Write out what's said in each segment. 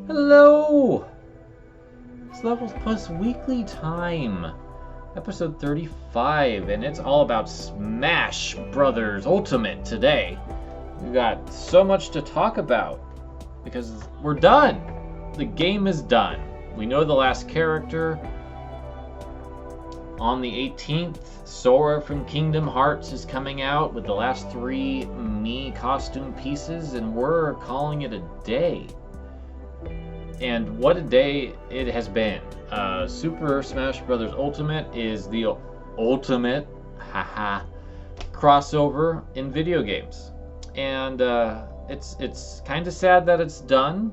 Hello! It's Levels Plus Weekly time, episode 35, and it's all about Smash Brothers Ultimate today. We've got so much to talk about, because we're done! The game is done. We know the last character. On the 18th, Sora from Kingdom Hearts is coming out with the last 3 Mii costume pieces, and we're calling it a day. And what a day it has been. Super Smash Bros. Ultimate is the ultimate crossover in video games. And it's kind of sad that it's done,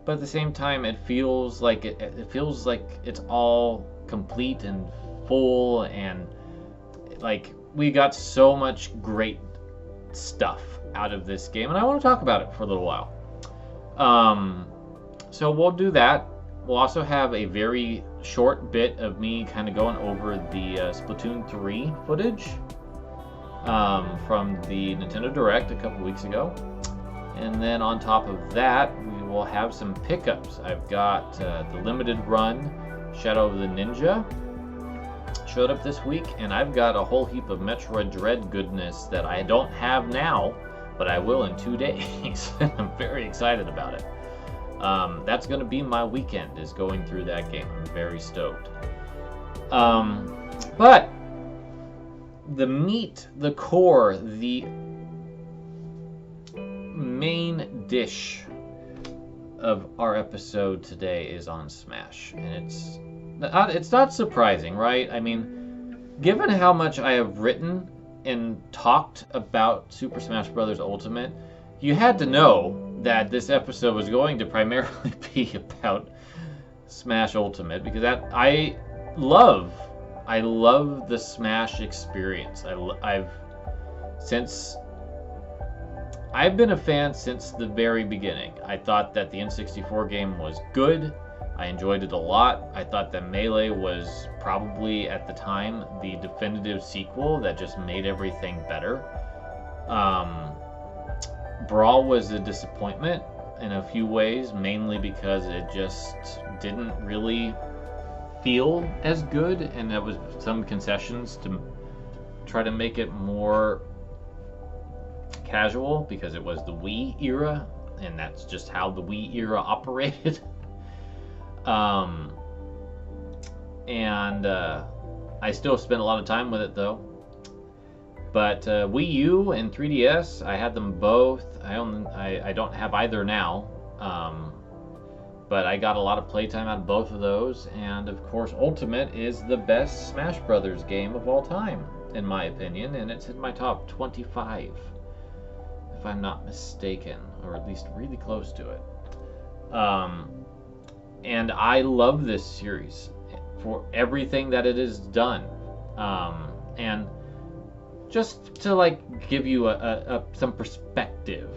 but at the same time it feels like it's all complete and full, and like we got so much great stuff out of this game, and I want to talk about it for a little while. So we'll do that. We'll also have a very short bit of me kind of going over the Splatoon 3 footage from the Nintendo Direct a couple weeks ago. And then on top of that, we will have some pickups. I've got the limited run Shadow of the Ninja showed up this week, and I've got a whole heap of Metroid Dread goodness that I don't have now, but I will in 2 days. I'm very excited about it. That's going to be my weekend, is going through that game. I'm very stoked. But the meat, the core, the main dish of our episode today is on Smash, and it's not surprising, right? I mean, given how much I have written and talked about Super Smash Bros. Ultimate, you had to know that this episode was going to primarily be about Smash Ultimate, because I love the Smash experience. I've been a fan since the very beginning. I thought that the N64 game was good. I enjoyed it a lot. I thought that Melee was probably, at the time, the definitive sequel that just made everything better. Brawl was a disappointment in a few ways, mainly because it just didn't really feel as good, and there was some concessions to try to make it more casual, because it was the Wii era, and that's just how the Wii era operated. I still spent a lot of time with it though. But Wii U and 3DS, I had them both. I don't have either now, but I got a lot of playtime out of both of those. And of course, Ultimate is the best Smash Brothers game of all time, in my opinion, and it's in my top 25, if I'm not mistaken, or at least really close to it. And I love this series for everything that it has done, and just to give you some perspective,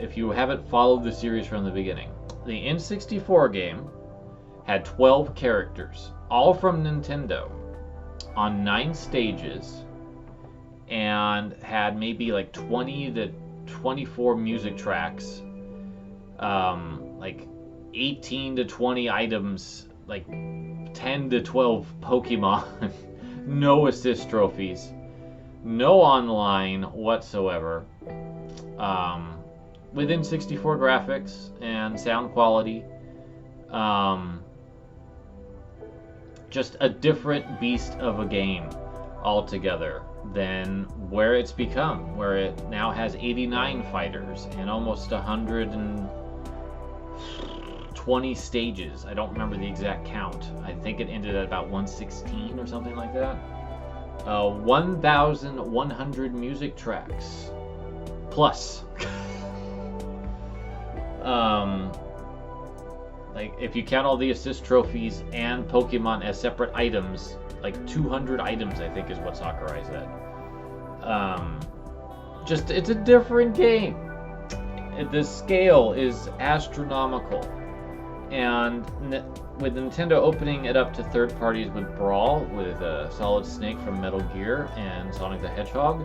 if you haven't followed the series from the beginning, the N64 game had 12 characters, all from Nintendo, on 9 stages, and had maybe 20 to 24 music tracks, 18 to 20 items, 10 to 12 Pokemon, no assist trophies, no online whatsoever, within 64 graphics and sound quality, just a different beast of a game altogether than where it's become, where it now has 89 fighters and almost 120 stages. I don't remember the exact count. I think it ended at about 116 or something like that. 1,100 music tracks plus. If you count all the assist trophies and Pokemon as separate items, 200 items I think is what Sakurai said. It's a different game. The scale is astronomical, and with Nintendo opening it up to third parties with Brawl, with Solid Snake from Metal Gear and Sonic the Hedgehog,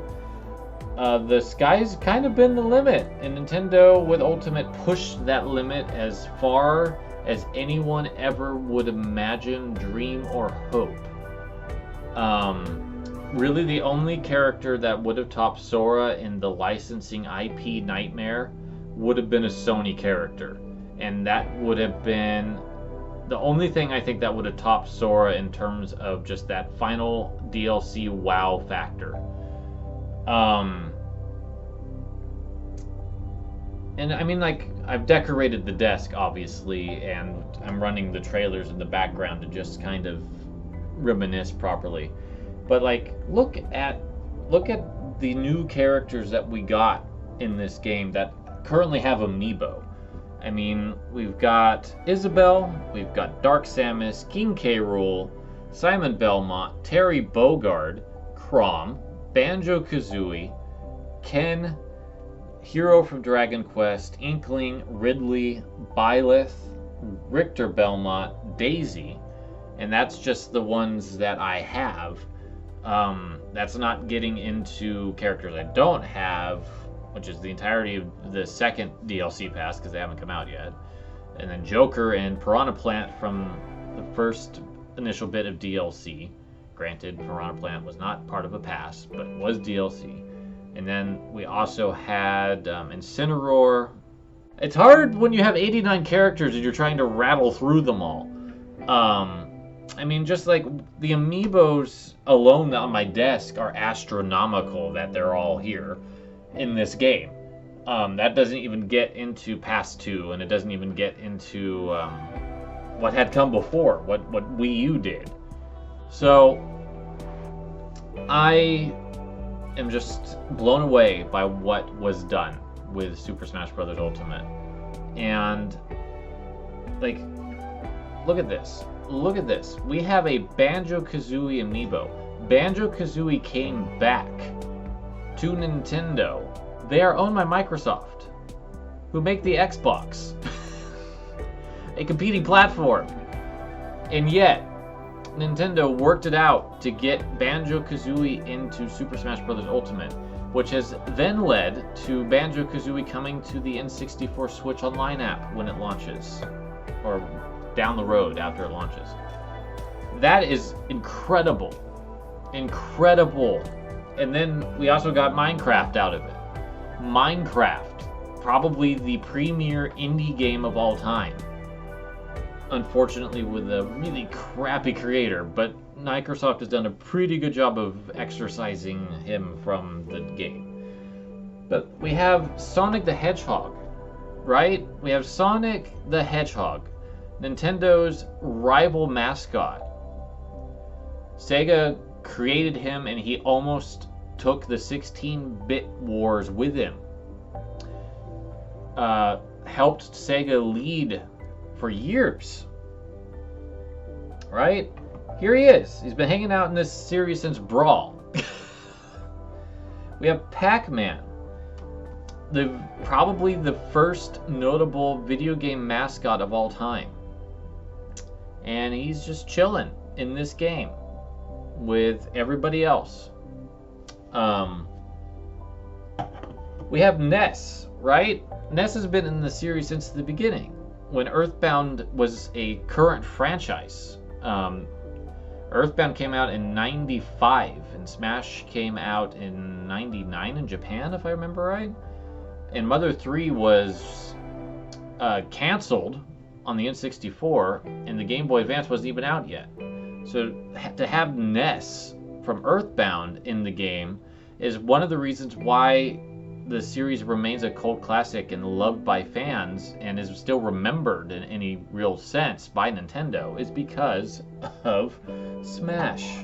the sky's kind of been the limit, and Nintendo with Ultimate pushed that limit as far as anyone ever would imagine, dream, or hope. Really, the only character that would have topped Sora in the licensing IP nightmare would have been a Sony character, and that would have been the only thing I think that would have topped Sora in terms of just that final DLC wow factor. And I mean, like, I've decorated the desk, obviously, and I'm running the trailers in the background to just kind of reminisce properly. But, like, look at the new characters that we got in this game that currently have Amiibo. I mean, we've got Isabelle, we've got Dark Samus, King K. Rool, Simon Belmont, Terry Bogard, Chrom, Banjo-Kazooie, Ken, Hero from Dragon Quest, Inkling, Ridley, Byleth, Richter Belmont, Daisy, and that's just the ones that I have. That's not getting into characters I don't have, which is the entirety of the second DLC pass because they haven't come out yet. And then Joker and Piranha Plant from the first initial bit of DLC. Granted, Piranha Plant was not part of a pass, but was DLC. And then we also had Incineroar. It's hard when you have 89 characters and you're trying to rattle through them all. I mean, just like the Amiibos alone on my desk are astronomical that they're all here in this game. That doesn't even get into Pass 2, and it doesn't even get into what had come before, what Wii U did. So I am just blown away by what was done with Super Smash Bros. Ultimate. And, like, look at this. Look at this. We have a Banjo-Kazooie Amiibo. Banjo-Kazooie came back to Nintendo. They are owned by Microsoft, who make the Xbox, a competing platform. And yet, Nintendo worked it out to get Banjo-Kazooie into Super Smash Bros. Ultimate, which has then led to Banjo-Kazooie coming to the N64 Switch Online app when it launches, or down the road after it launches. That is incredible. Incredible. And then we also got Minecraft out of it. Minecraft, probably the premier indie game of all time. Unfortunately, with a really crappy creator, but Microsoft has done a pretty good job of exorcising him from the game. But we have Sonic the Hedgehog, right? We have Sonic the Hedgehog, Nintendo's rival mascot. Sega created him, and he almost took the 16-bit wars with him. Helped Sega lead for years. Right? Here he is. He's been hanging out in this series since Brawl. We have Pac-Man. Probably the first notable video game mascot of all time. And he's just chilling in this game with everybody else. We have Ness, right? Ness has been in the series since the beginning, when Earthbound was a current franchise. Earthbound came out in 95, and Smash came out in 99 in Japan, if I remember right. And Mother 3 was canceled on the N64, and the Game Boy Advance wasn't even out yet. So to have Ness from Earthbound in the game is one of the reasons why the series remains a cult classic and loved by fans and is still remembered in any real sense by Nintendo, is because of Smash.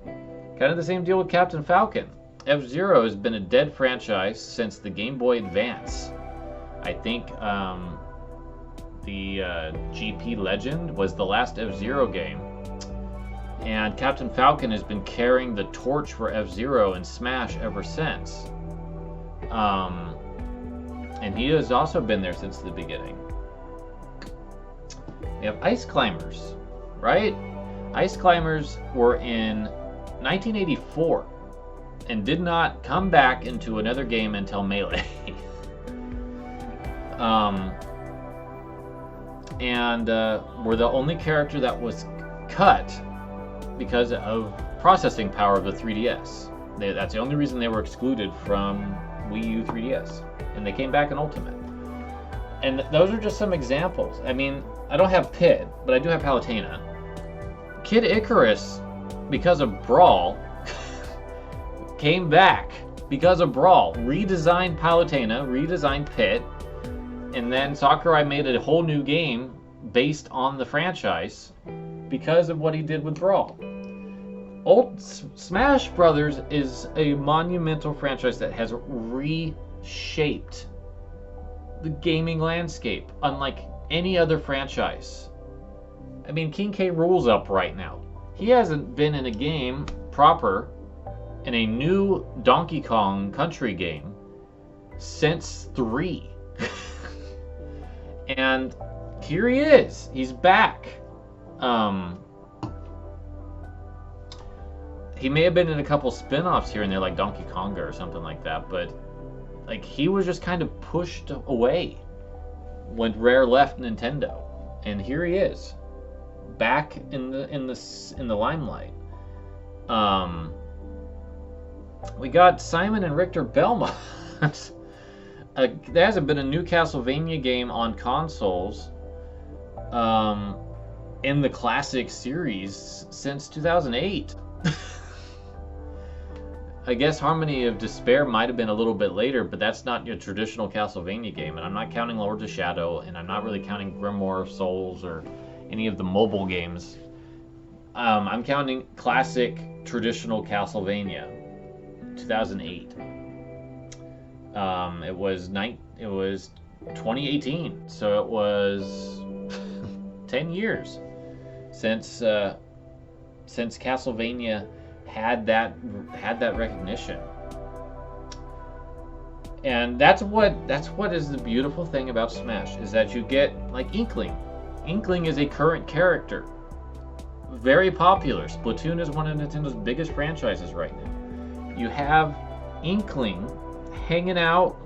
Kind of the same deal with Captain Falcon. F-Zero has been a dead franchise since the Game Boy Advance. I think the GP Legend was the last F-Zero game. And Captain Falcon has been carrying the torch for F-Zero and Smash ever since. And he has also been there since the beginning. We have Ice Climbers, right? Ice Climbers were in 1984. and did not come back into another game until Melee. And were the only character that was cut because of processing power of the 3DS. That's the only reason they were excluded from Wii U 3DS, and they came back in Ultimate. And those are just some examples. I mean, I don't have Pit, but I do have Palutena. Kid Icarus, because of Brawl, came back because of Brawl. Redesigned Palutena, redesigned Pit, and then Sakurai made a whole new game based on the franchise because of what he did with Brawl. Smash Brothers is a monumental franchise that has reshaped the gaming landscape unlike any other franchise. I mean, King K. Rool's up right now. He hasn't been in a game proper in a new Donkey Kong Country game since 3. And here he is. He's back. He may have been in a couple spin-offs here and there, like Donkey Konga or something like that, but like he was just kind of pushed away when Rare left Nintendo, and here he is, back in the limelight. We got Simon and Richter Belmont. There hasn't been a new Castlevania game on consoles in the classic series since 2008. I guess Harmony of Despair might have been a little bit later, but that's not your traditional Castlevania game, and I'm not counting Lords of Shadow, and I'm not really counting Grimoire of Souls or any of the mobile games. I'm counting classic traditional Castlevania, 2008. It was 2018, so it was 10 years since Castlevania had that recognition. And that's what is the beautiful thing about Smash, is that you get like Inkling. Inkling is a current character, very popular. Splatoon is one of Nintendo's biggest franchises right now. You have Inkling hanging out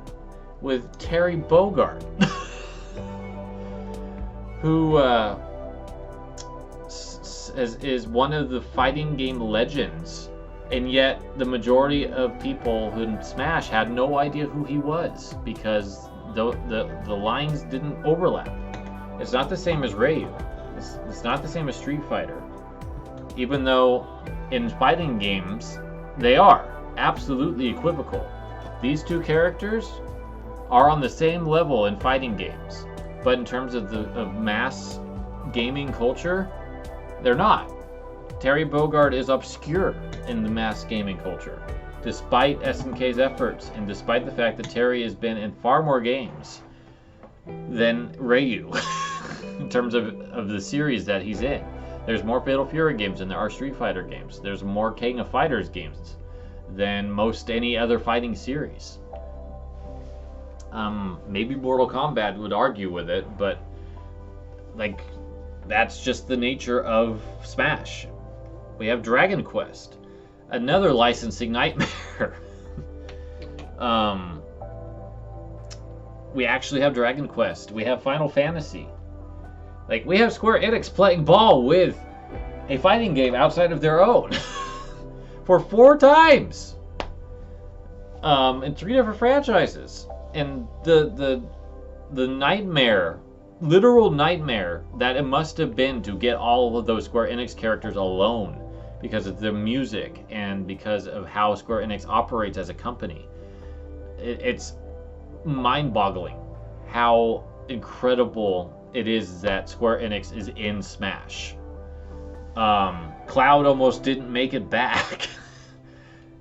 with Terry Bogard, who is one of the fighting game legends, and yet the majority of people who in Smash had no idea who he was because the lines didn't overlap. It's not the same as Ryu. It's not the same as Street Fighter, even though in fighting games they are absolutely equivocal. These two characters are on the same level in fighting games, but in terms of mass gaming culture, they're not. Terry Bogard is obscure in the mass gaming culture, despite SNK's efforts, and despite the fact that Terry has been in far more games than Ryu in terms of the series that he's in. There's more Fatal Fury games than there are Street Fighter games. There's more King of Fighters games than most any other fighting series. Maybe Mortal Kombat would argue with it, but like that's just the nature of Smash. We have Dragon Quest, another licensing nightmare. We actually have Dragon Quest. We have Final Fantasy. Like, we have Square Enix playing ball with a fighting game outside of their own for 4 times in 3 different franchises. And the nightmare, literal nightmare that it must have been to get all of those Square Enix characters alone because of the music and because of how Square Enix operates as a company. It's mind-boggling how incredible it is that Square Enix is in Smash. Cloud almost didn't make it back.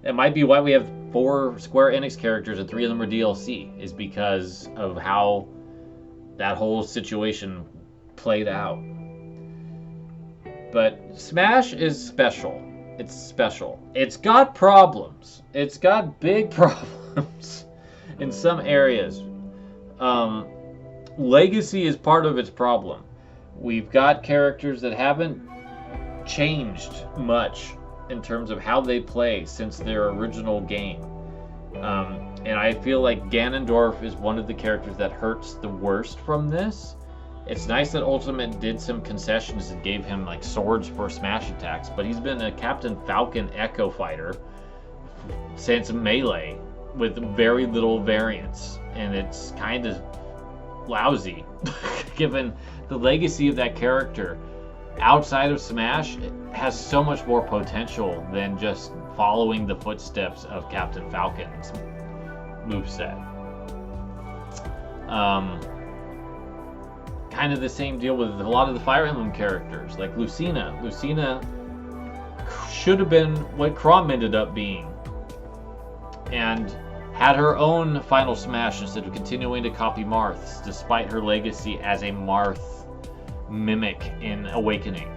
It might be why we have 4 Square Enix characters and 3 of them are DLC, is because of how that whole situation played out. But Smash is special. It's special. It's got problems. It's got big problems in some areas. Legacy is part of its problem. We've got characters that haven't changed much in terms of how they play since their original game. And I feel like Ganondorf is one of the characters that hurts the worst from this. It's nice that Ultimate did some concessions and gave him like swords for smash attacks, but he's been a Captain Falcon Echo fighter since Melee with very little variance, and it's kind of lousy given the legacy of that character. Outside of Smash, it has so much more potential than just following the footsteps of Captain Falcon's moveset. Kind of the same deal with a lot of the Fire Emblem characters, like Lucina. Lucina should have been what Chrom ended up being, and had her own Final Smash instead of continuing to copy Marth's, despite her legacy as a Marth mimic in Awakening.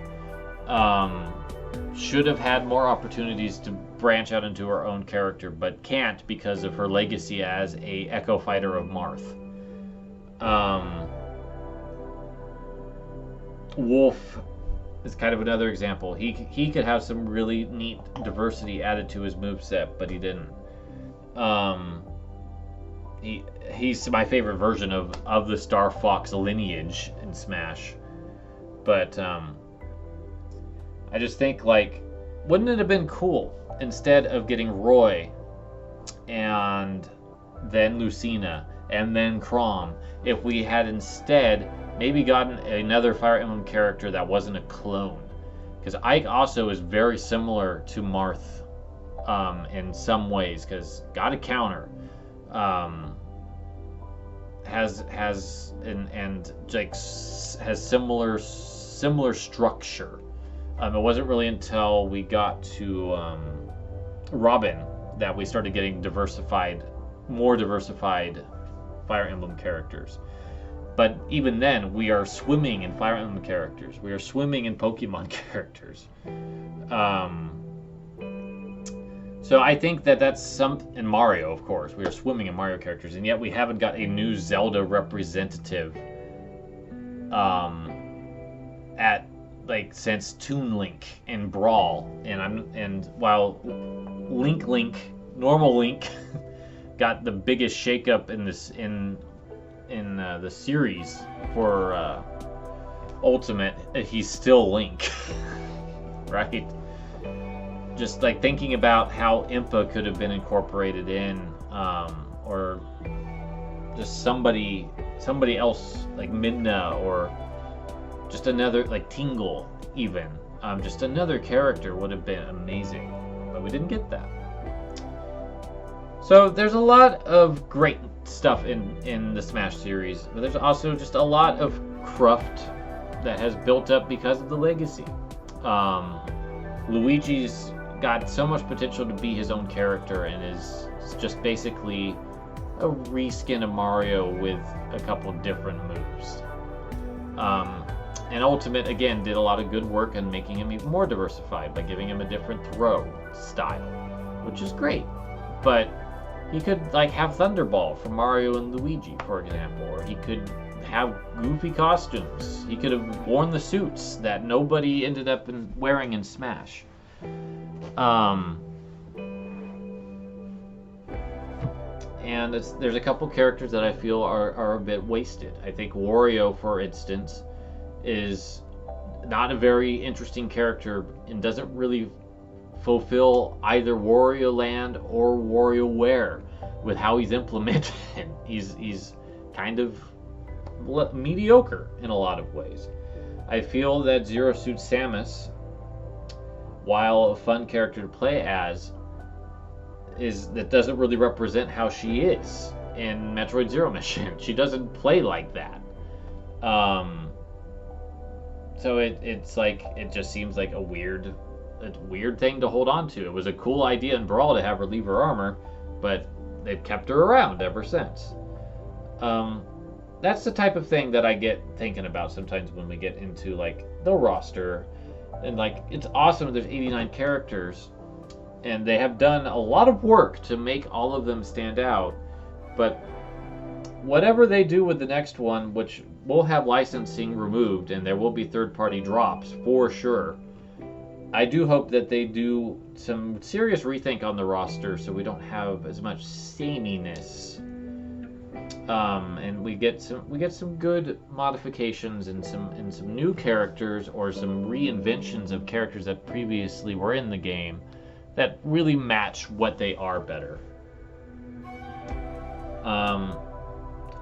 Should have had more opportunities to branch out into her own character, but can't because of her legacy as a Echo Fighter of Marth. Wolf is kind of another example. He could have some really neat diversity added to his moveset, but he didn't. He's my favorite version of the Star Fox lineage in Smash. But I just think, like, wouldn't it have been cool instead of getting Roy and then Lucina and then Chrom if we had instead maybe gotten another Fire Emblem character that wasn't a clone? Because Ike also is very similar to Marth in some ways, because got a counter, has similar structure. It wasn't really until we got to Robin that we started getting more diversified Fire Emblem characters. But even then, we are swimming in Fire Emblem characters. We are swimming in Pokemon characters. So I think that's in Mario, of course. We are swimming in Mario characters, and yet we haven't got a new Zelda representative since Toon Link and Brawl. And while normal Link got the biggest shakeup in the series for Ultimate, he's still Link, right? Just like thinking about how Impa could have been incorporated in, or just somebody else like Midna, or just another like Tingle, even just another character would have been amazing, but we didn't get that. So there's a lot of great stuff in the Smash series, but there's also just a lot of cruft that has built up because of the legacy. Luigi's got so much potential to be his own character, and is just basically a reskin of Mario with a couple different moves. And Ultimate, again, did a lot of good work in making him even more diversified by giving him a different throw style, which is great. But he could like have Thunderball from Mario and Luigi, for example, or he could have goofy costumes. He could have worn the suits that nobody ended up wearing in Smash. And there's a couple characters that I feel are a bit wasted. I think Wario, for instance, is not a very interesting character and doesn't really fulfill either Wario Land or WarioWare with how he's implemented. He's kind of mediocre in a lot of ways. I feel that Zero Suit Samus, while a fun character to play as, that doesn't really represent how she is in Metroid Zero Mission. She doesn't play like that. So it's like, it just seems like a weird thing to hold on to. It was a cool idea in Brawl to have her leave her armor, but they've kept her around ever since. That's the type of thing that I get thinking about sometimes when we get into like the roster. And like, it's awesome there's 89 characters, and they have done a lot of work to make all of them stand out. But whatever they do with the next one, which will have licensing removed and there will be third-party drops for sure, I do hope that they do some serious rethink on the roster so we don't have as much sameness. And we get some good modifications and some new characters or some reinventions of characters that previously were in the game that really match what they are better.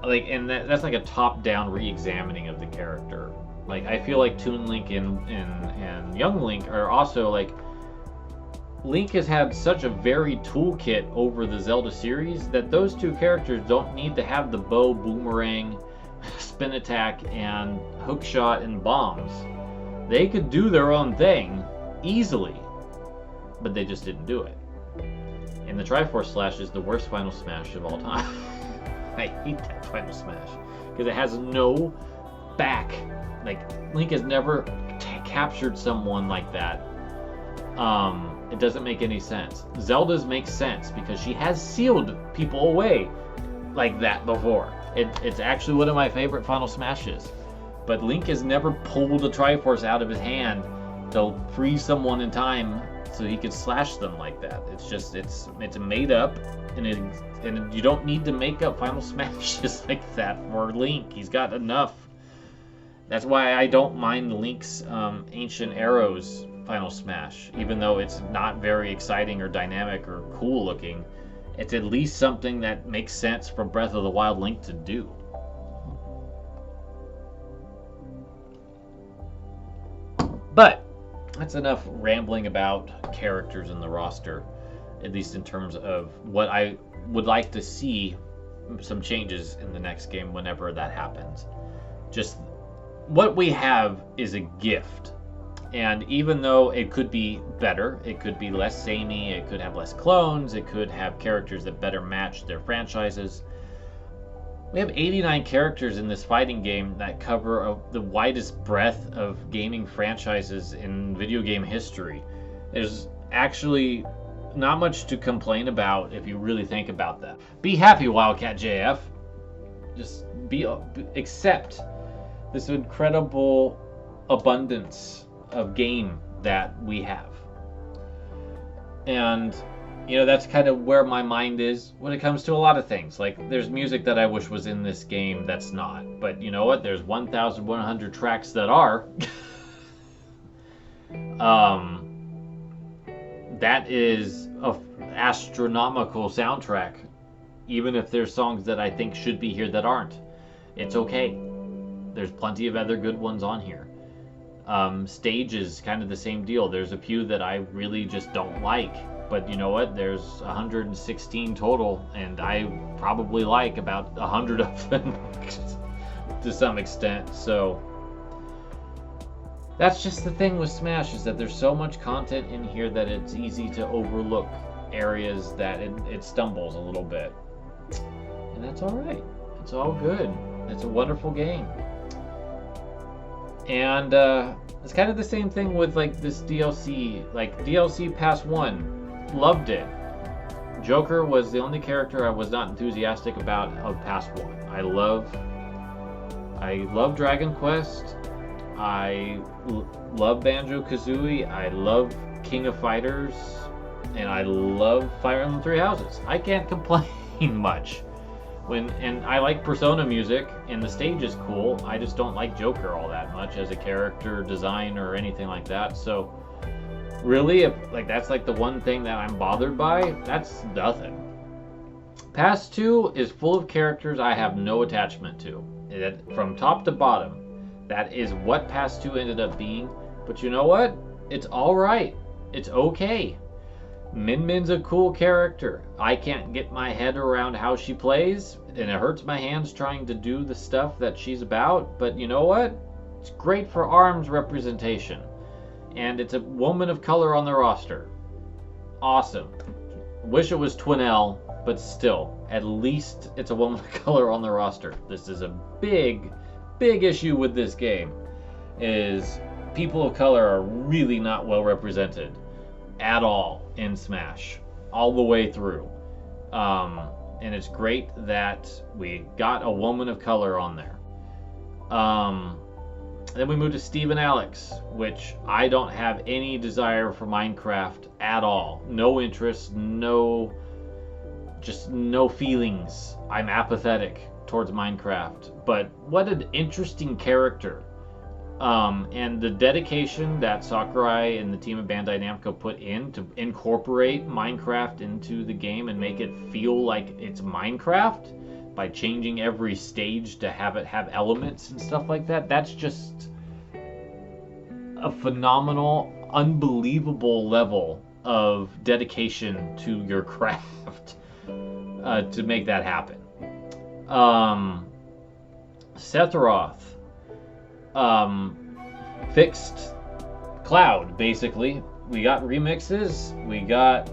That's like a top-down re-examining of the character. Like, I feel like Toon Link and Young Link are also like, Link has had such a varied toolkit over the Zelda series that those two characters don't need to have the bow, boomerang, spin attack, and hook shot and bombs. They could do their own thing easily, but they just didn't do it. And the Triforce Slash is the worst Final Smash of all time. I hate that Final Smash because it has no back. Like, Link has never captured someone like that. It doesn't make any sense. Zelda's makes sense because she has sealed people away like that before. It's actually one of my favorite Final Smashes. But Link has never pulled a Triforce out of his hand to freeze someone in time so he could slash them like that. It's just, it's made up, and you don't need to make up Final Smashes like that for Link. He's got enough. That's why I don't mind Link's Ancient Arrows Final Smash, even though it's not very exciting or dynamic or cool looking. It's at least something that makes sense for Breath of the Wild Link to do. But that's enough rambling about characters in the roster, at least in terms of what I would like to see some changes in the next game whenever that happens. Just what we have is a gift. And even though it could be better, it could be less samey, it could have less clones, it could have characters that better match their franchises. We have 89 characters in this fighting game that cover the widest breadth of gaming franchises in video game history. There's actually not much to complain about if you really think about that. Be happy, Wildcat JF. Just accept this incredible abundance of game that we have. And that's kind of where my mind is when it comes to a lot of things. Like, there's music that I wish was in this game that's not, but you know what, there's 1,100 tracks that are. That is a astronomical soundtrack, even if there's songs that I think should be here that aren't. It's okay. There's plenty of other good ones on here. Stage is kind of the same deal. There's a few that I really just don't like, but you know what? There's 116 total, and I probably like about 100 of them to some extent. So that's just the thing with Smash, is that there's so much content in here that it's easy to overlook areas that it stumbles a little bit. And that's all right. It's all good. It's a wonderful game. And it's kind of the same thing with like this DLC. Like DLC Pass 1, loved it. Joker was the only character I was not enthusiastic about of Pass 1. I love Dragon Quest. I love Banjo-Kazooie. I love King of Fighters. And I love Fire Emblem Three Houses. I can't complain much. And I like Persona music, and the stage is cool. I just don't like Joker all that much as a character design or anything like that. So really, if that's like the one thing that I'm bothered by, that's nothing. Pass 2 is full of characters I have no attachment to. From top to bottom, that is what Pass 2 ended up being. But you know what? It's alright. It's okay. Min Min's a cool character. I can't get my head around how she plays, and it hurts my hands trying to do the stuff that she's about, but you know what? It's great for ARMS representation. And it's a woman of color on the roster. Awesome. Wish it was Twinell, but still, at least it's a woman of color on the roster. This is a big, big issue with this game, is people of color are really not well represented at all in Smash, all the way through. And it's great that we got a woman of color on there. Then we move to Steve and Alex, which I don't have any desire for Minecraft at all. No interest, just no feelings. I'm apathetic towards Minecraft. But what an interesting character. And the dedication that Sakurai and the team of Bandai Namco put in to incorporate Minecraft into the game and make it feel like it's Minecraft by changing every stage to have it have elements and stuff like that. That's just a phenomenal, unbelievable level of dedication to your craft to make that happen. Sephiroth fixed Cloud, basically. We got remixes, we got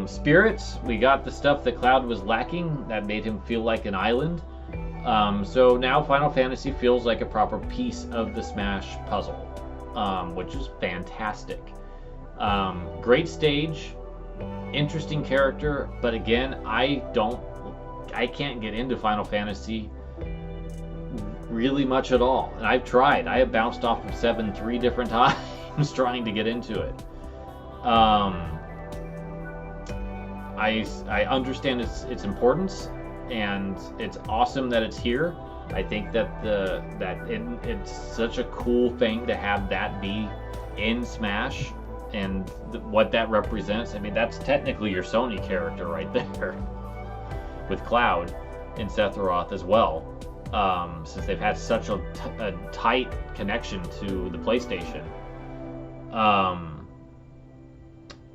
spirits, we got the stuff that Cloud was lacking that made him feel like an island. So now Final Fantasy feels like a proper piece of the Smash puzzle, which is fantastic. Great stage, interesting character, but again, I can't get into Final Fantasy really much at all. And I've tried. I have bounced off of 7 3 different times trying to get into it. I understand its importance, and it's awesome that it's here. I think that it's such a cool thing to have that be in Smash, and what that represents. I mean, that's technically your Sony character right there, with Cloud and Sephiroth as well, since they've had such a tight connection to the PlayStation.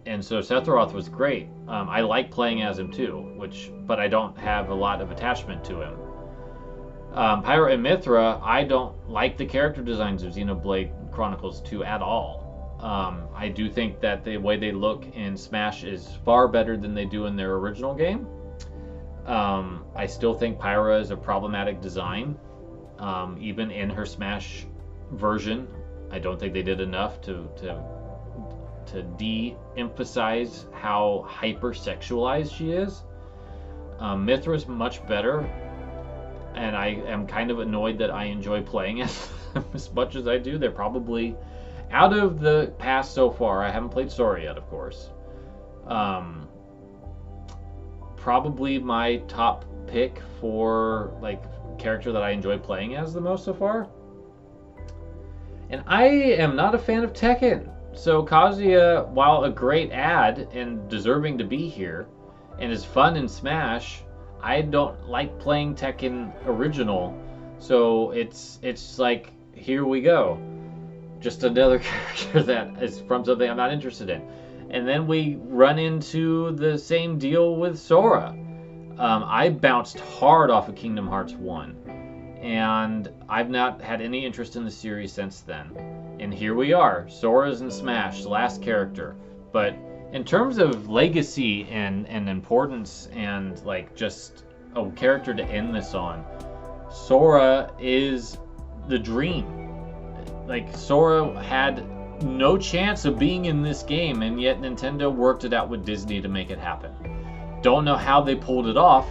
And so Sephiroth was great. I like playing as him too, but I don't have a lot of attachment to him. Pyra and Mythra, I don't like the character designs of Xenoblade Chronicles 2 at all. I do think that the way they look in Smash is far better than they do in their original game. I still think Pyra is a problematic design, even in her Smash version. I don't think they did enough to de-emphasize how hyper-sexualized she is. Mythra's much better, and I am kind of annoyed that I enjoy playing as much as I do. They're probably, out of the past so far, I haven't played Sora yet, of course, probably my top pick for like character that I enjoy playing as the most so far. And I am not a fan of Tekken. So Kazuya, while a great ad and deserving to be here, and is fun in Smash, I don't like playing Tekken original. So it's like, here we go, just another character that is from something I'm not interested in. And then we run into the same deal with Sora. I bounced hard off of Kingdom Hearts 1, and I've not had any interest in the series since then. And here we are, Sora's in Smash, the last character. But in terms of legacy and importance and like just a character to end this on, Sora is the dream. Like, Sora had no chance of being in this game, and yet Nintendo worked it out with Disney to make it happen. Don't know how they pulled it off.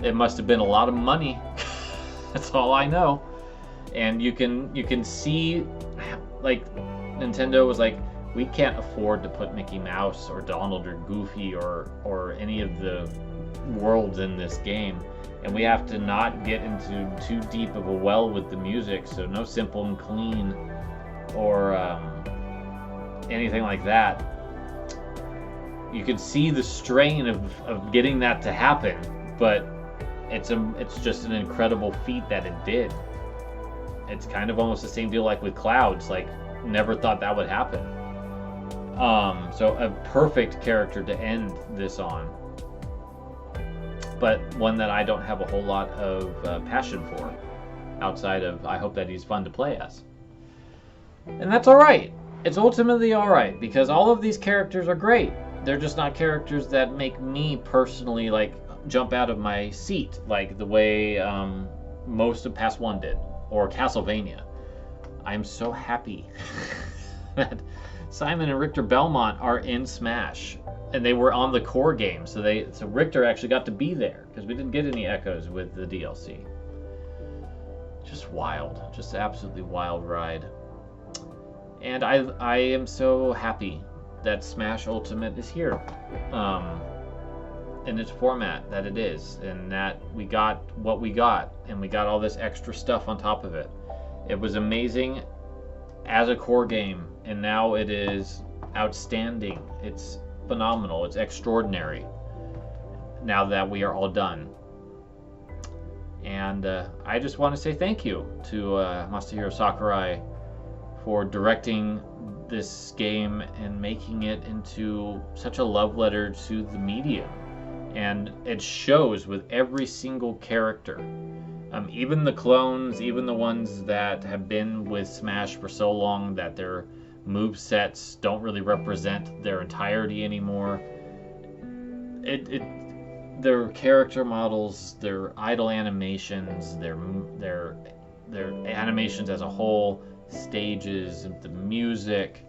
It must have been a lot of money. That's all I know. And you can see, like, Nintendo was like, we can't afford to put Mickey Mouse or Donald or Goofy or any of the worlds in this game, and we have to not get into too deep of a well with the music, so no Simple and Clean or anything like that. You can see the strain of getting that to happen, but it's just an incredible feat that it did. It's kind of almost the same deal like with Clouds, like, never thought that would happen. So a perfect character to end this on, but one that I don't have a whole lot of passion for, outside of I hope that he's fun to play as. And that's alright. It's ultimately alright, because all of these characters are great. They're just not characters that make me personally, like, jump out of my seat, like the way most of Past 1 did, or Castlevania. I'm so happy that Simon and Richter Belmont are in Smash, and they were on the core game, so Richter actually got to be there, because we didn't get any echoes with the DLC. just wild, just absolutely wild ride. And I am so happy that Smash Ultimate is here, in its format that it is, and that we got what we got, and we got all this extra stuff on top of it. It was amazing as a core game, and now it is outstanding. It's phenomenal. It's extraordinary now that we are all done. And I just want to say thank you to Masahiro Sakurai for directing this game and making it into such a love letter to the medium. And it shows with every single character. Even the clones, even the ones that have been with Smash for so long that their movesets don't really represent their entirety anymore. Their character models, their idle animations, their animations as a whole, stages, the music,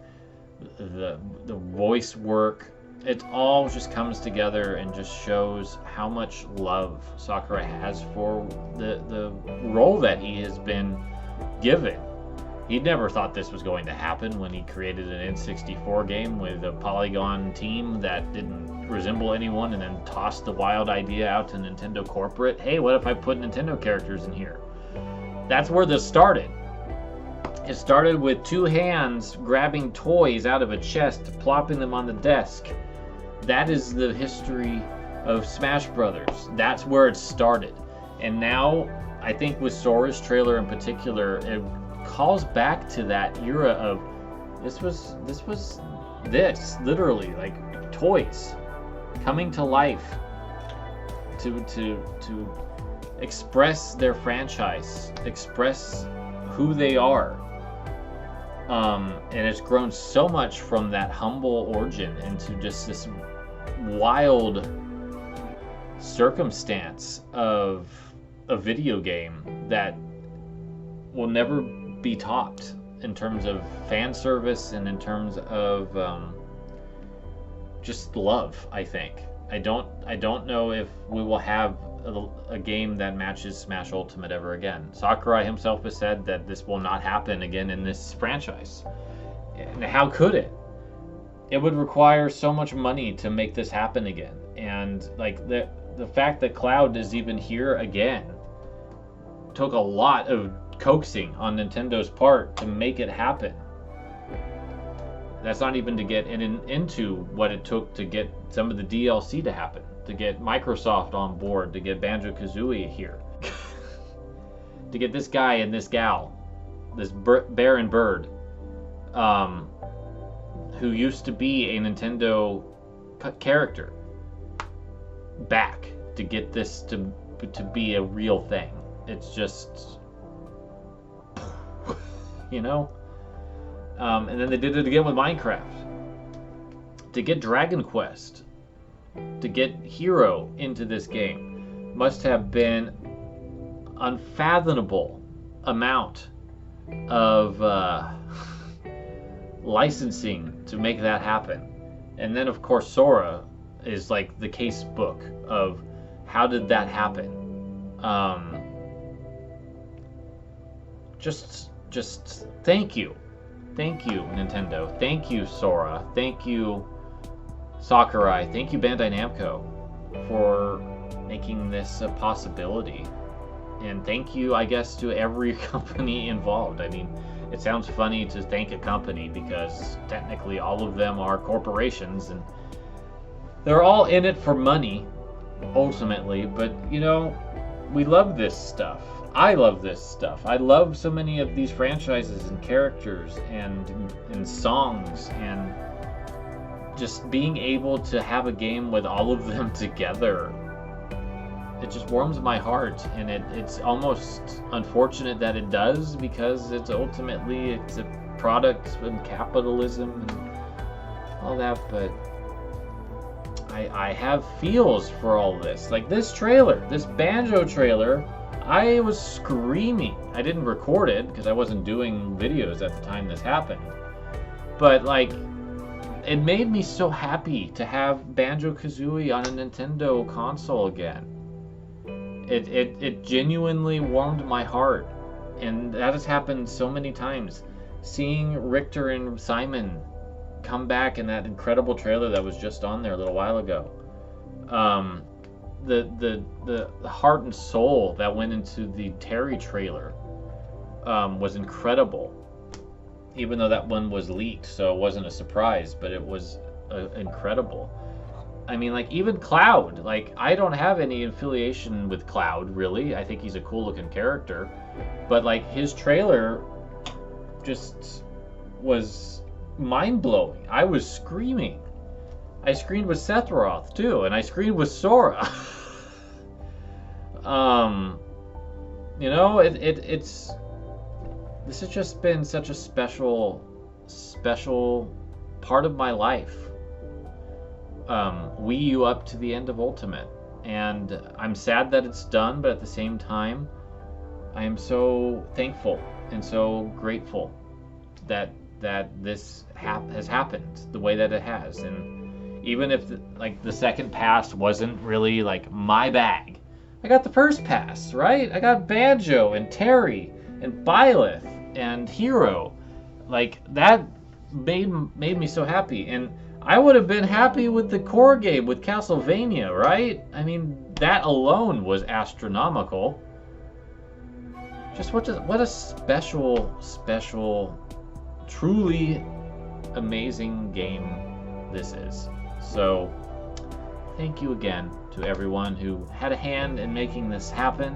the voice work, it all just comes together and just shows how much love Sakurai has for the role that he has been given. He never thought this was going to happen when he created an N64 game with a polygon team that didn't resemble anyone, and then tossed the wild idea out to Nintendo corporate. Hey, what if I put Nintendo characters in here? That's where this started. It started with two hands grabbing toys out of a chest, plopping them on the desk. That is the history of Smash Brothers. That's where it started. And now, I think with Sora's trailer in particular, it calls back to that era of this literally, like toys coming to life to express their franchise, express who they are. And it's grown so much from that humble origin into just this wild circumstance of a video game that will never be topped in terms of fan service and in terms of just love. I think I don't know if we will have a game that matches Smash Ultimate ever again. Sakurai himself has said that this will not happen again in this franchise. And how could it? It would require so much money to make this happen again. And like the fact that Cloud is even here again took a lot of coaxing on Nintendo's part to make it happen. That's not even to get into what it took to get some of the DLC to happen, to get Microsoft on board, to get Banjo-Kazooie here, to get this guy and this gal, this bear and bird, who used to be a Nintendo character, back, to get this to be a real thing. It's just, you know? And then they did it again with Minecraft. To get Dragon Quest, to get Hero into this game, must have been unfathomable amount of licensing to make that happen. And then of course Sora is like the case book of how did that happen. Just thank you. Thank you, Nintendo. Thank you, Sora. Thank you, Sakurai. Thank you, Bandai Namco, for making this a possibility. And thank you, I guess, to every company involved. I mean, it sounds funny to thank a company because technically all of them are corporations and they're all in it for money, ultimately. But, you know, we love this stuff. I love this stuff. I love so many of these franchises and characters and songs, and just being able to have a game with all of them together. It just warms my heart, and it's almost unfortunate that it does, because it's ultimately a product of capitalism and all that, but I have feels for all this. Like this trailer, this Banjo trailer, I was screaming. I didn't record it because I wasn't doing videos at the time this happened. But like, it made me so happy to have Banjo-Kazooie on a Nintendo console again. It genuinely warmed my heart. And that has happened so many times. Seeing Richter and Simon come back in that incredible trailer that was just on there a little while ago. The heart and soul that went into the Terry trailer was incredible. Even though that one was leaked, so it wasn't a surprise, but it was incredible. I mean, like, even Cloud, like, I don't have any affiliation with Cloud, really. I think he's a cool looking character, but like, his trailer just was mind-blowing. I was screaming. I screamed with Sephiroth too, and I screamed with Sora. You know, it's this has just been such a special part of my life. Wii U up to the end of Ultimate, and I'm sad that it's done, but at the same time, I am so thankful and so grateful that this has happened the way that it has. And even if the second pass wasn't really like my bag, I got the first pass, right? I got Banjo and Terry and Byleth and Hero. Like, that made me so happy. And I would have been happy with the core game with Castlevania, right? I mean, that alone was astronomical. Just what a special, truly amazing game this is. So, thank you again to everyone who had a hand in making this happen.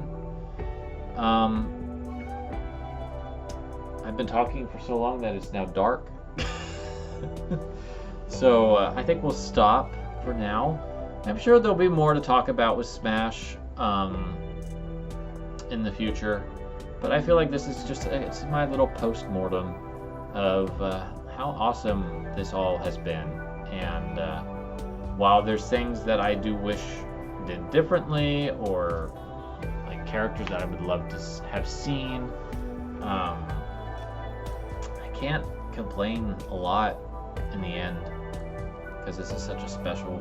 I've been talking for so long that it's now dark. So I think we'll stop for now. I'm sure there'll be more to talk about with Smash in the future, but I feel like this is just it's my little post-mortem of how awesome this all has been. And while there's things that I do wish did differently, or like characters that I would love to have seen, I can't complain a lot in the end, because this is such a special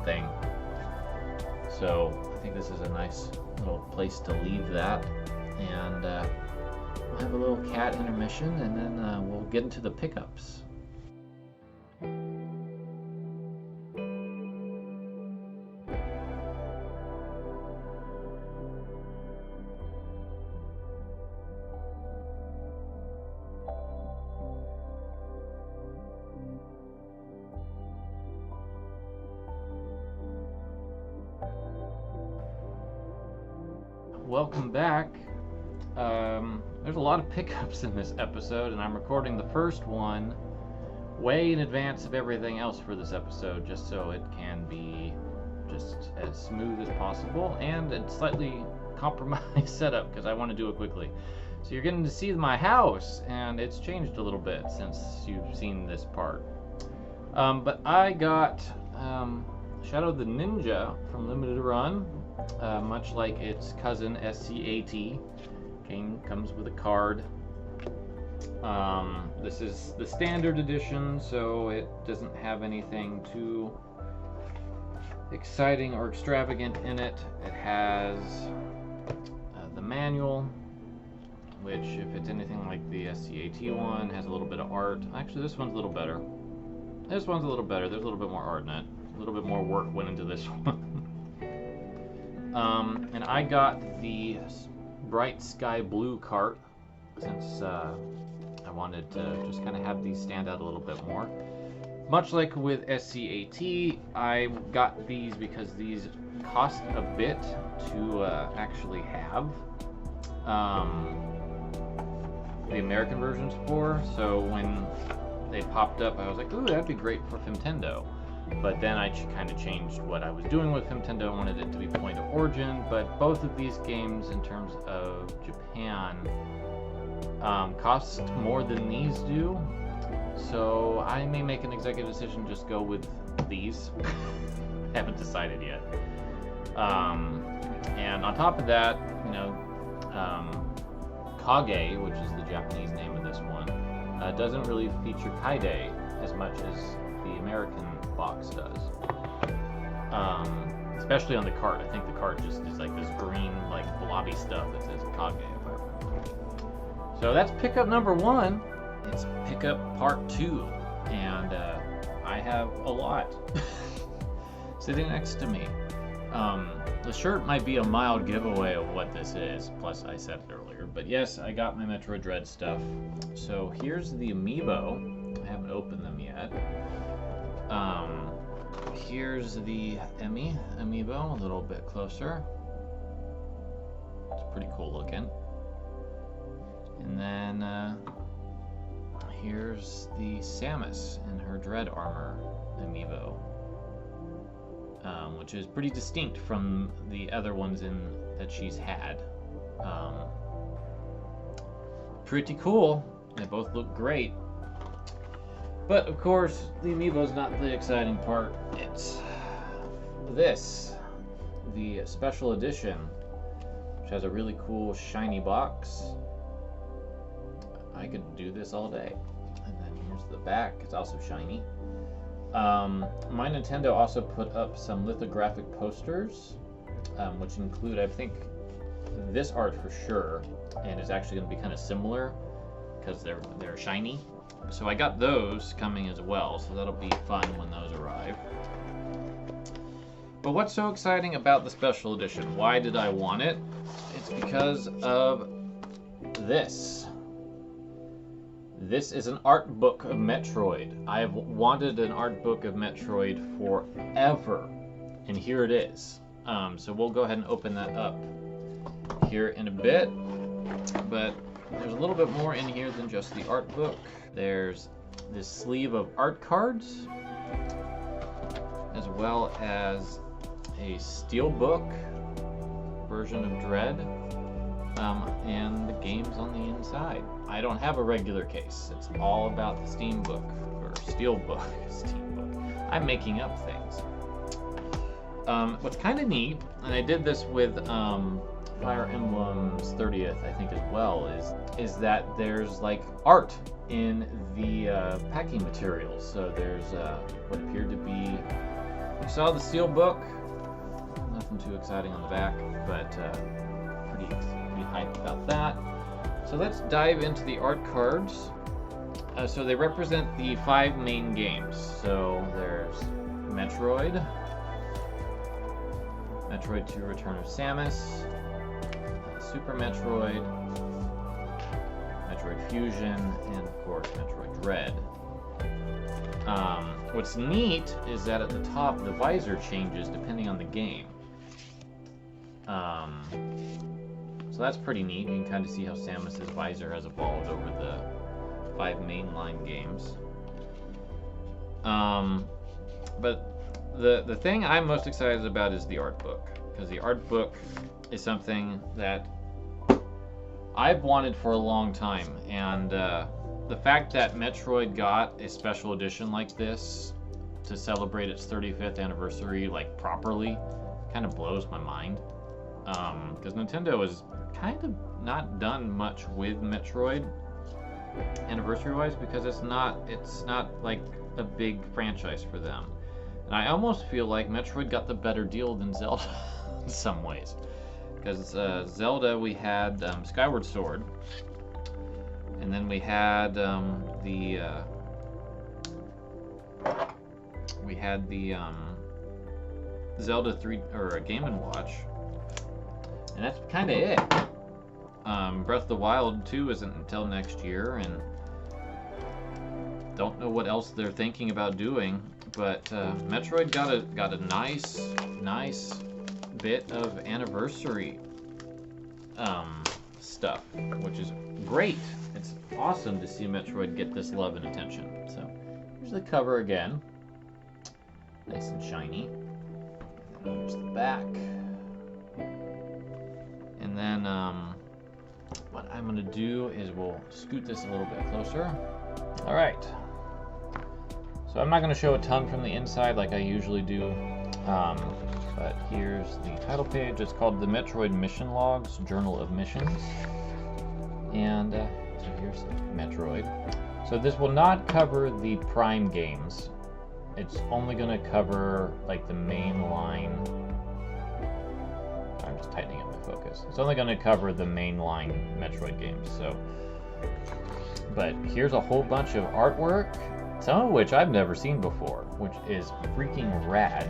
thing. So I think this is a nice little place to leave that, and we'll have a little cat intermission, and then we'll get into the pickups. Welcome back. There's a lot of pickups in this episode, and I'm recording the first one way in advance of everything else for this episode, just so it can be just as smooth as possible, and it's slightly compromised setup because I want to do it quickly. So you're getting to see my house, and it's changed a little bit since you've seen this part. But I got Shadow the Ninja from Limited Run. Much like its cousin SCAT, comes with a card. This is the standard edition, so it doesn't have anything too exciting or extravagant in it. It has the manual, which, if it's anything like the SCAT one, has a little bit of art. Actually, this one's a little better. This one's a little better. There's a little bit more art in it. A little bit more work went into this one. And I got the Bright Sky Blue cart, since I wanted to just kind of have these stand out a little bit more. Much like with SCAT, I got these because these cost a bit to actually have the American versions for, so when they popped up, I was like, ooh, that'd be great for Femtendo. But then I kind of changed what I was doing with Femtendo. I wanted it to be point of origin, but both of these games, in terms of Japan, cost more than these do. So I may make an executive decision, just go with these. Haven't decided yet. And on top of that, you know, Kage, which is the Japanese name of this one, doesn't really feature Kaide as much as the American box does. Especially on the cart. I think the cart just is like this green, like blobby stuff that says Kage, if I remember. So that's pickup number 1. It's pickup part 2, and I have a lot sitting next to me. The shirt might be a mild giveaway of what this is, plus I said it earlier, but yes, I got my Metroid Dread stuff. So here's the Amiibo. I haven't opened them yet. Here's the Amiibo, a little bit closer. It's pretty cool looking. And then here's the Samus in her Dread armor Amiibo, which is pretty distinct from the other ones that she's had. Pretty cool. They both look great. But of course, the Amiibo's not the exciting part. It's this, the Special Edition, which has a really cool shiny box. I could do this all day. And then here's the back. It's also shiny. My Nintendo also put up some lithographic posters, which include, I think, this art for sure, and it's actually going to be kind of similar because they're shiny. So I got those coming as well, so that'll be fun when those arrive. But what's so exciting about the Special Edition? Why did I want it? It's because of this. This is an art book of Metroid. I have wanted an art book of Metroid forever, and here it is. So we'll go ahead and open that up here in a bit, but there's a little bit more in here than just the art book. There's this sleeve of art cards, as well as a steelbook version of Dread, and the games on the inside. I don't have a regular case. It's all about the Steambook, or Steelbook. Steambook. I'm making up things. What's kind of neat, and I did this with Fire Emblem's 30th, I think, as well, is that there's like art in the packing materials. So there's what appeared to be, you saw the Steelbook, nothing too exciting on the back, but pretty hyped about that. So let's dive into the art cards. So they represent the 5 main games. So there's Metroid, Metroid 2 Return of Samus, Super Metroid, Metroid Fusion, and of course Metroid Dread. What's neat is that at the top the visor changes depending on the game. So that's pretty neat. You can kind of see how Samus's visor has evolved over the 5 mainline games. But the thing I'm most excited about is the art book, because the art book is something that I've wanted for a long time, and the fact that Metroid got a special edition like this to celebrate its 35th anniversary, like properly, kind of blows my mind. Because Nintendo has kind of not done much with Metroid anniversary-wise, because it's not like a big franchise for them. And I almost feel like Metroid got the better deal than Zelda in some ways. Because Zelda, we had Skyward Sword, and then we had the Zelda 3 or Game & Watch, and that's kind of it. Breath of the Wild 2 isn't until next year, and don't know what else they're thinking about doing. But Metroid got a nice bit of anniversary stuff, which is great. It's awesome to see Metroid get this love and attention. So here's the cover again, nice and shiny. There's the back, and then what I'm gonna do is we'll scoot this a little bit closer. All right. So I'm not going to show a ton from the inside like I usually do, but here's the title page. It's called The Metroid Mission Logs, Journal of Missions, and so here's Metroid. So this will not cover the Prime games. It's only going to cover like the main line. I'm just tightening up my focus. It's only going to cover the mainline Metroid games. So But here's a whole bunch of artwork, some of which I've never seen before, which is freaking rad.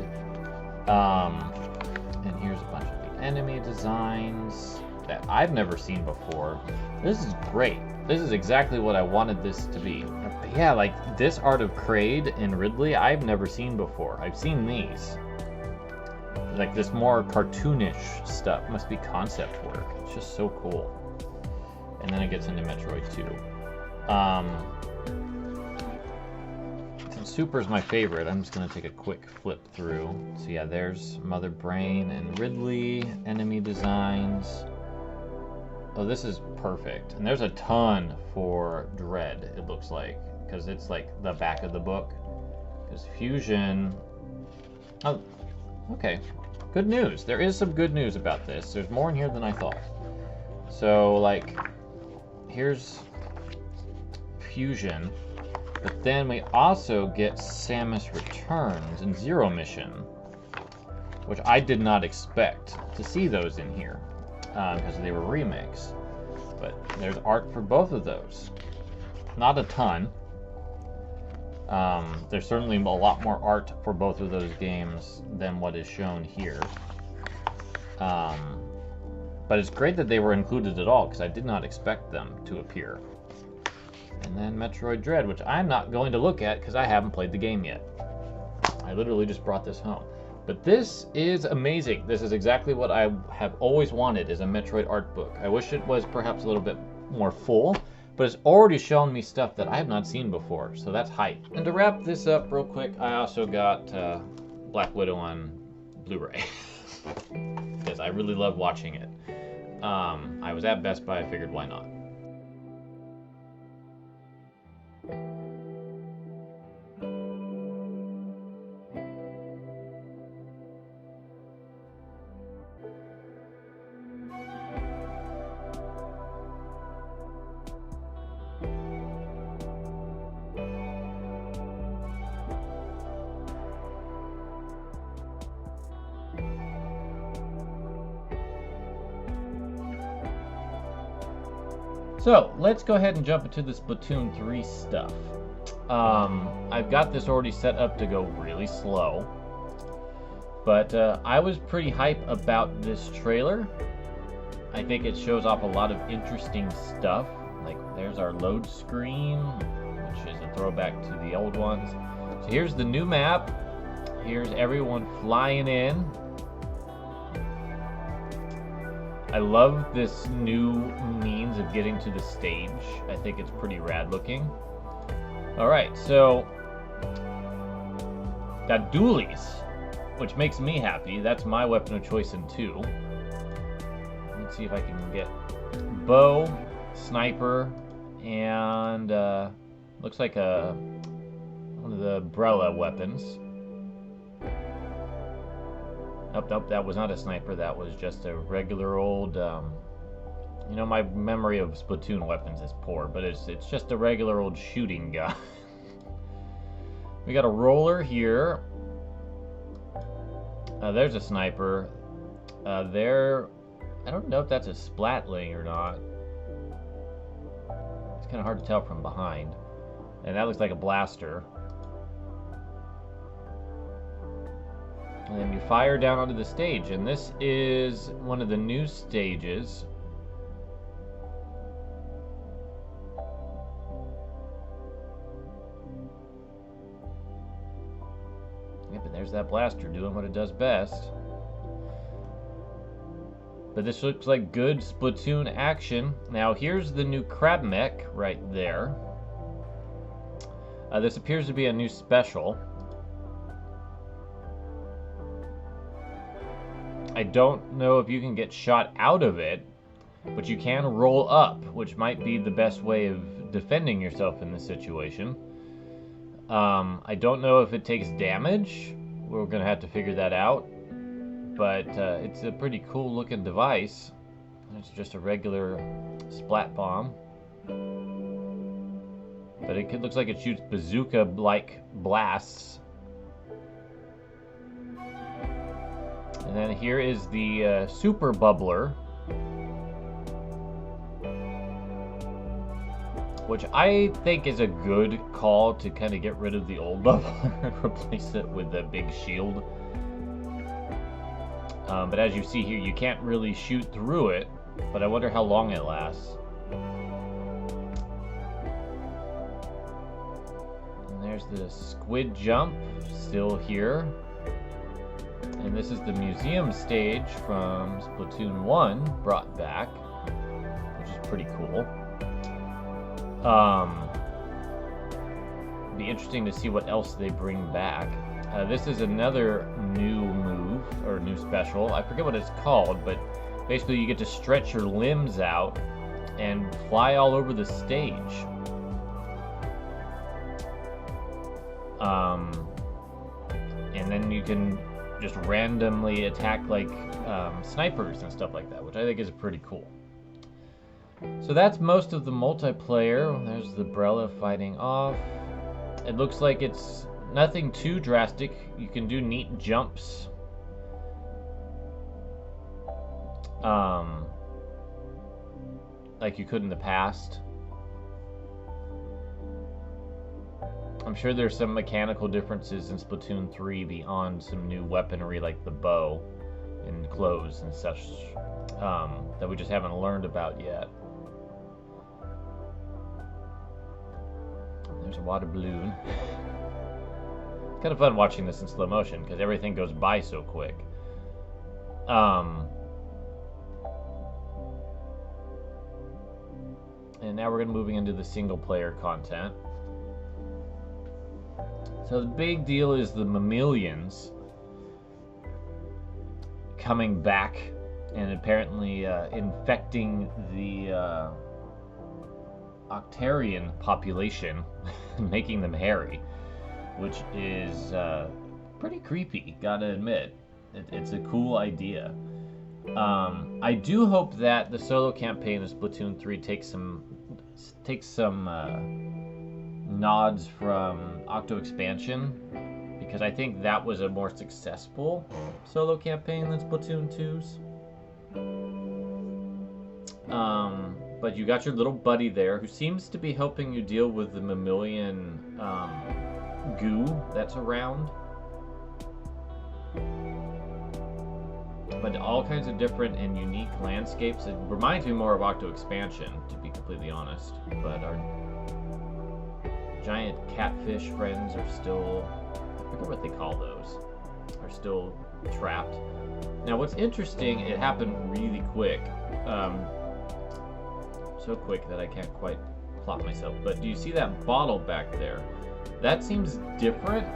And here's a bunch of the enemy designs that I've never seen before. This is great. This is exactly what I wanted this to be. But yeah, like this art of Kraid and Ridley, I've never seen before. I've seen these. Like this more cartoonish stuff. Must be concept work. It's just so cool. And then it gets into Metroid 2. Since Super's my favorite, I'm just going to take a quick flip through. So yeah, there's Mother Brain and Ridley, enemy designs. Oh, this is perfect. And there's a ton for Dread, it looks like, because it's like the back of the book. Because Fusion... Oh, okay. Good news. There is some good news about this. There's more in here than I thought. So, like, here's Fusion, but then we also get Samus Returns and Zero Mission, which I did not expect to see those in here because they were remakes. But there's art for both of those. Not a ton. There's certainly a lot more art for both of those games than what is shown here. But it's great that they were included at all, because I did not expect them to appear. And then Metroid Dread, which I'm not going to look at because I haven't played the game yet. I literally just brought this home. But this is amazing. This is exactly what I have always wanted, is a Metroid art book. I wish it was perhaps a little bit more full, but it's already shown me stuff that I have not seen before, so that's hype. And to wrap this up real quick, I also got Black Widow on Blu-ray because I really love watching it. I was at Best Buy, I figured why not. So, let's go ahead and jump into the Splatoon 3 stuff. I've got this already set up to go really slow. But I was pretty hype about this trailer. I think it shows off a lot of interesting stuff. Like, there's our load screen, which is a throwback to the old ones. So here's the new map. Here's everyone flying in. I love this new means of getting to the stage. I think it's pretty rad looking. Alright, so got dualies, which makes me happy. That's my weapon of choice in 2. Let's see if I can get bow, sniper, and looks like one of the umbrella weapons. Nope, that was not a sniper. That was just a regular old, you know, my memory of Splatoon weapons is poor, but it's just a regular old shooting gun. We got a roller here. There's a sniper. There, I don't know if that's a splatling or not. It's kind of hard to tell from behind. And that looks like a blaster. And then you fire down onto the stage, and this is one of the new stages. Yep, and there's that blaster doing what it does best. But this looks like good Splatoon action. Now here's the new crab mech right there. This appears to be a new special. I don't know if you can get shot out of it, but you can roll up, which might be the best way of defending yourself in this situation. I don't know if it takes damage. We're going to have to figure that out. But it's a pretty cool looking device. It's just a regular splat bomb. But it looks like it shoots bazooka-like blasts. And then here is the super bubbler. which I think is a good call to kind of get rid of the old level and replace it with the big shield. But as you see here, you can't really shoot through it, but I wonder how long it lasts. And there's the squid jump, still here. And this is the museum stage from Splatoon 1, brought back, which is pretty cool. Be interesting to see what else they bring back. This is another new move, or new special. I forget what it's called, but basically you get to stretch your limbs out and fly all over the stage. And then you can just randomly attack like snipers and stuff like that, which I think is pretty cool. So that's most of the multiplayer. There's the Brella fighting off. It looks like it's nothing too drastic. You can do neat jumps. Like you could in the past. I'm sure there's some mechanical differences in Splatoon 3 beyond some new weaponry like the bow and clothes and such that we just haven't learned about yet. There's a water balloon. It's kind of fun watching this in slow motion because everything goes by so quick. And now we're going to moving into the single player content. So the big deal is the mammalians coming back and apparently infecting the Octarian population, making them hairy, which is pretty creepy, gotta admit. It's a cool idea. I do hope that the solo campaign of Splatoon 3 takes some nods from Octo Expansion, because I think that was a more successful solo campaign than Splatoon 2's. But you got your little buddy there who seems to be helping you deal with the mammalian goo that's around. But all kinds of different and unique landscapes. It reminds me more of Octo Expansion, to be completely honest. But our giant catfish friends are still, I forget what they call those, are still trapped. Now what's interesting, it happened really quick. So quick that I can't quite plot myself. But do you see that bottle back there? That seems different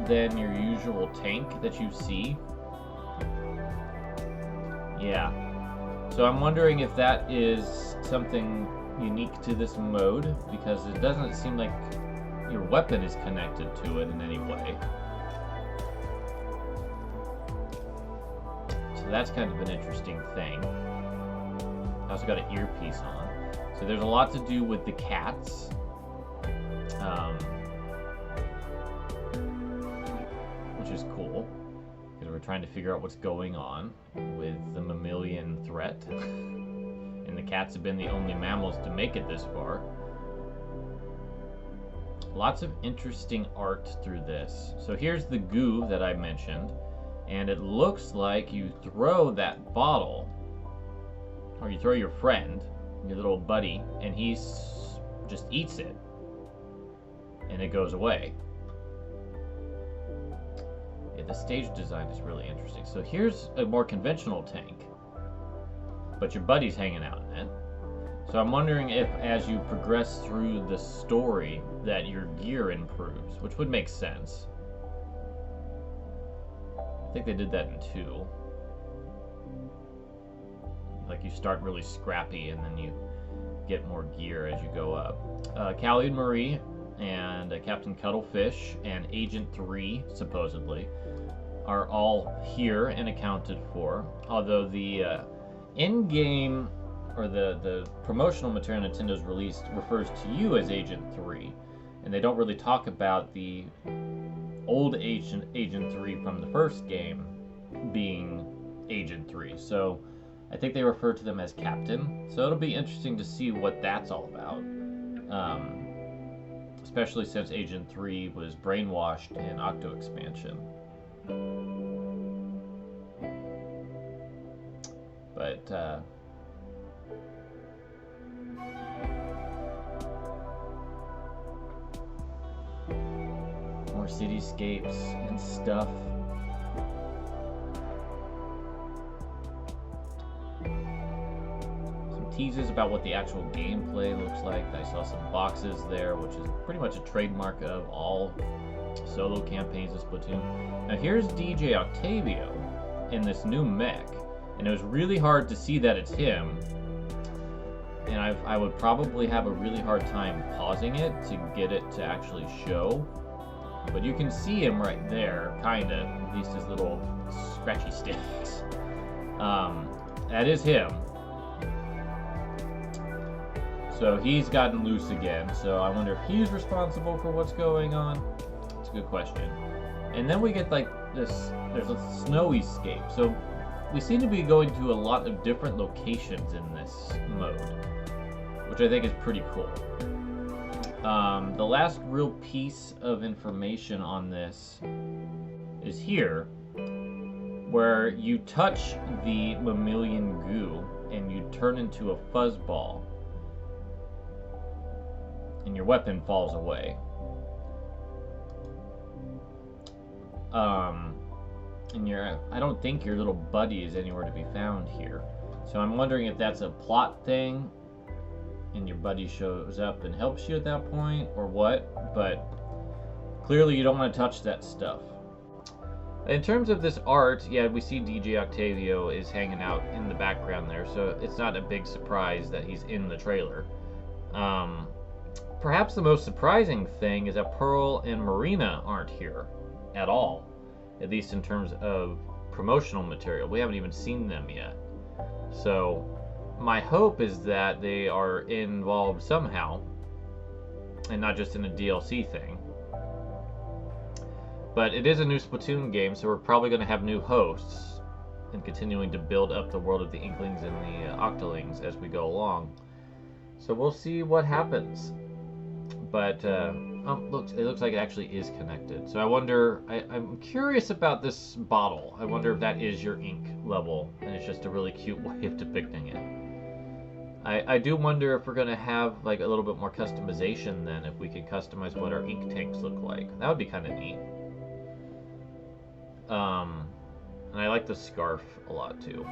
than your usual tank that you see. Yeah. So I'm wondering if that is something unique to this mode, because it doesn't seem like your weapon is connected to it in any way. So that's kind of an interesting thing. I also got an earpiece on. So there's a lot to do with the cats. Which is cool, because we're trying to figure out what's going on with the mammalian threat. And the cats have been the only mammals to make it this far. Lots of interesting art through this. So here's the goo that I mentioned, and it looks like you throw that bottle, or you throw your friend, your little buddy, and he just eats it, and it goes away. Yeah, the stage design is really interesting. So here's a more conventional tank, but your buddy's hanging out in it. So I'm wondering if, as you progress through the story, that your gear improves, which would make sense. I think they did that in 2. Like you start really scrappy and then you get more gear as you go up. Callie and Marie and Captain Cuttlefish and Agent 3, supposedly, are all here and accounted for. Although the in-game, or the promotional material Nintendo's released refers to you as Agent 3. And they don't really talk about the old Agent 3 from the first game being Agent 3. So I think they refer to them as Captain. So it'll be interesting to see what that's all about. especially since Agent 3 was brainwashed in Octo Expansion. But more cityscapes and stuff. Some teases about what the actual gameplay looks like. I saw some boxes there, which is pretty much a trademark of all solo campaigns of Splatoon. Now here's DJ Octavio in this new mech, and it was really hard to see that it's him. And I would probably have a really hard time pausing it to get it to actually show. But you can see him right there, kinda, at least his little scratchy sticks. That is him. So he's gotten loose again, so I wonder if he's responsible for what's going on. It's a good question. And then we get like this, there's a snowy scape. So we seem to be going to a lot of different locations in this mode, which I think is pretty cool. The last real piece of information on this is here, where you touch the mammalian goo and you turn into a fuzzball, and your weapon falls away. And I don't think your little buddy is anywhere to be found here. So I'm wondering if that's a plot thing, and your buddy shows up and helps you at that point, or what, but clearly you don't want to touch that stuff. In terms of this art, yeah, we see DJ Octavio is hanging out in the background there, so it's not a big surprise that he's in the trailer. Perhaps the most surprising thing is that Pearl and Marina aren't here at all, at least in terms of promotional material. We haven't even seen them yet. So my hope is that they are involved somehow, and not just in a DLC thing. But it is a new Splatoon game, so we're probably going to have new hosts, and continuing to build up the world of the Inklings and the Octolings as we go along. So we'll see what happens. But it looks like it actually is connected. So I wonder, I'm curious about this bottle. I wonder if that is your ink level, and it's just a really cute way of depicting it. I do wonder if we're going to have like a little bit more customization then, if we could customize what our ink tanks look like. That would be kind of neat. And I like the scarf a lot too.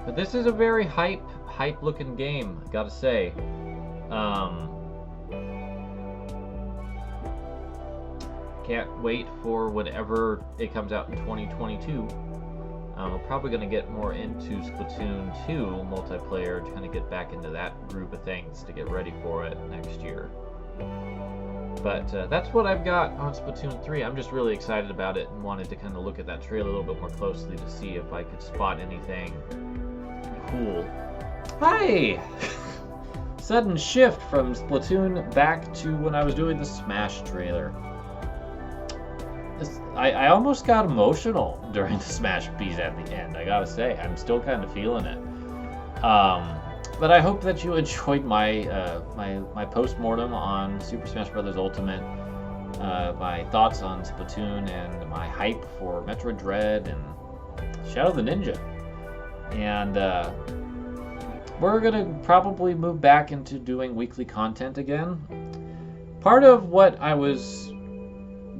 But this is a very hype looking game, gotta say. Can't wait for whenever it comes out in 2022. We're probably going to get more into Splatoon 2 multiplayer, trying to get back into that group of things to get ready for it next year. But that's what I've got on Splatoon 3. I'm just really excited about it and wanted to kind of look at that trailer a little bit more closely to see if I could spot anything cool. Hi! Sudden shift from Splatoon back to when I was doing the Smash trailer. I almost got emotional during the Smash piece at the end, I gotta say. I'm still kind of feeling it. But I hope that you enjoyed my my post-mortem on Super Smash Bros. Ultimate, my thoughts on Splatoon, and my hype for Metroid Dread and Shadow the Ninja. And we're gonna probably move back into doing weekly content again. Part of what I was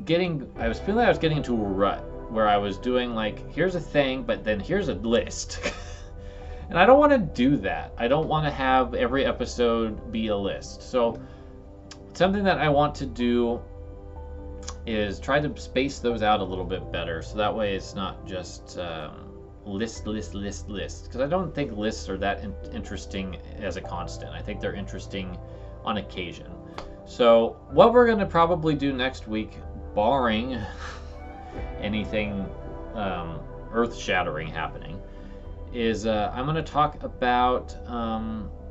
feeling I was getting into a rut where I was doing like, here's a thing, but then here's a list. And I don't want to do that. I don't want to have every episode be a list. So something that I want to do is try to space those out a little bit better, so that way it's not just list. Because I don't think lists are that interesting as a constant. I think they're interesting on occasion. So what we're going to probably do next week, barring anything earth-shattering happening, is I'm going to talk about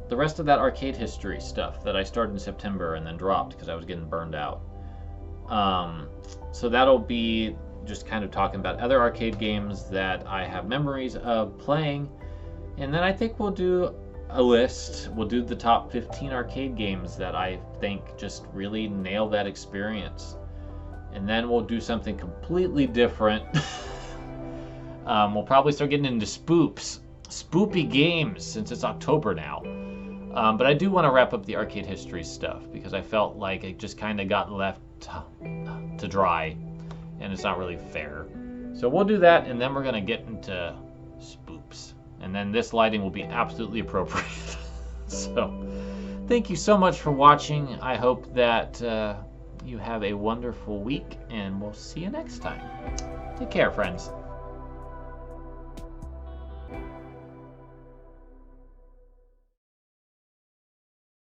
the rest of that arcade history stuff that I started in September and then dropped because I was getting burned out. So that'll be just kind of talking about other arcade games that I have memories of playing. And then I think we'll do a list. We'll do the top 15 arcade games that I think just really nail that experience. And then we'll do something completely different. We'll probably start getting into spoopy games, since it's October now. But I do want to wrap up the arcade history stuff, because I felt like it just kind of got left to dry, and it's not really fair. So we'll do that, and then we're going to get into spoops. And then this lighting will be absolutely appropriate. So thank you so much for watching. I hope that you have a wonderful week, and we'll see you next time. Take care, friends.